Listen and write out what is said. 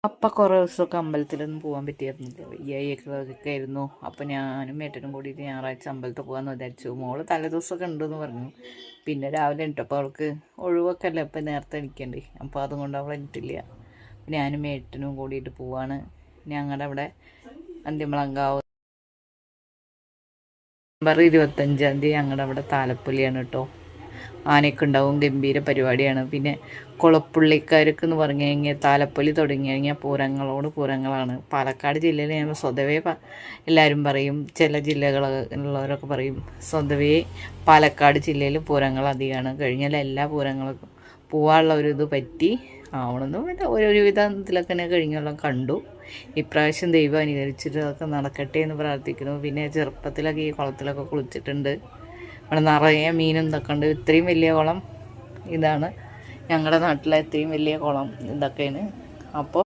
അപ്പം കുറേ ദിവസമൊക്കെ അമ്പലത്തിലൊന്നും പോകാൻ പറ്റിയിരുന്നില്ല, വയ്യായിയൊക്കെ ആയിരുന്നു. അപ്പം ഞാനും ഏട്ടനും കൂടിയിട്ട് ഞായറാഴ്ച അമ്പലത്തിൽ പോകാമെന്ന് വിചാരിച്ചു. മോള് തലേദിവസമൊക്കെ ഉണ്ടെന്ന് പറഞ്ഞു. പിന്നെ രാവിലെ എണീറ്റപ്പോൾ അവൾക്ക് ഒഴിവൊക്കെ അല്ലേ, അപ്പം നേരത്തെ എണീക്കണ്ടേ, അപ്പോൾ അതുകൊണ്ട് അവൾ എണീറ്റില്ല. ഞാനും ഏട്ടനും കൂടിയിട്ട് പോവാണ്. ഞങ്ങളുടെ അവിടെ അന്തിമളങ്കാവ് നവംബർ 25 ഞങ്ങളുടെ അവിടെ താലപ്പൊലിയാണ് കേട്ടോ. ആനയൊക്കെ ഉണ്ടാവും, ഗംഭീര പരിപാടിയാണ്. പിന്നെ കുളപ്പുള്ളിക്കാർക്ക് എന്ന് പറഞ്ഞു കഴിഞ്ഞാൽ താലപ്പൊലി തുടങ്ങി കഴിഞ്ഞാൽ പൂരങ്ങളോട് പൂരങ്ങളാണ്. പാലക്കാട് ജില്ലയിൽ ഞാൻ സ്വതവേ എല്ലാവരും പറയും, ചില ജില്ലകളുള്ളവരൊക്കെ പറയും സ്വതവേ പാലക്കാട് ജില്ലയിൽ പൂരങ്ങൾ അധികമാണ്. കഴിഞ്ഞാൽ എല്ലാ പൂരങ്ങൾക്കും പോകാനുള്ള ഒരു ഇത് പറ്റി ആവണമെന്നും പിന്നെ ഒരുവിധത്തിലൊക്കെ തന്നെ കഴിഞ്ഞെല്ലാം കണ്ടു. ഇപ്രാവശ്യം ദൈവം അനുകരിച്ചിട്ട് അതൊക്കെ നടക്കട്ടെ എന്ന് പ്രാർത്ഥിക്കുന്നു. പിന്നെ ചെറുപ്പത്തിലൊക്കെ ഈ കുളത്തിലൊക്കെ കുളിച്ചിട്ടുണ്ട്. ഇവിടെ നിറയെ മീനും ഇതൊക്കെ ഉണ്ട്. ഇത്രയും വലിയ കുളം ഇതാണ് ഞങ്ങളുടെ നാട്ടിലെ ഇത്രയും വലിയ കുളം ഇതൊക്കെയാണ്. അപ്പോൾ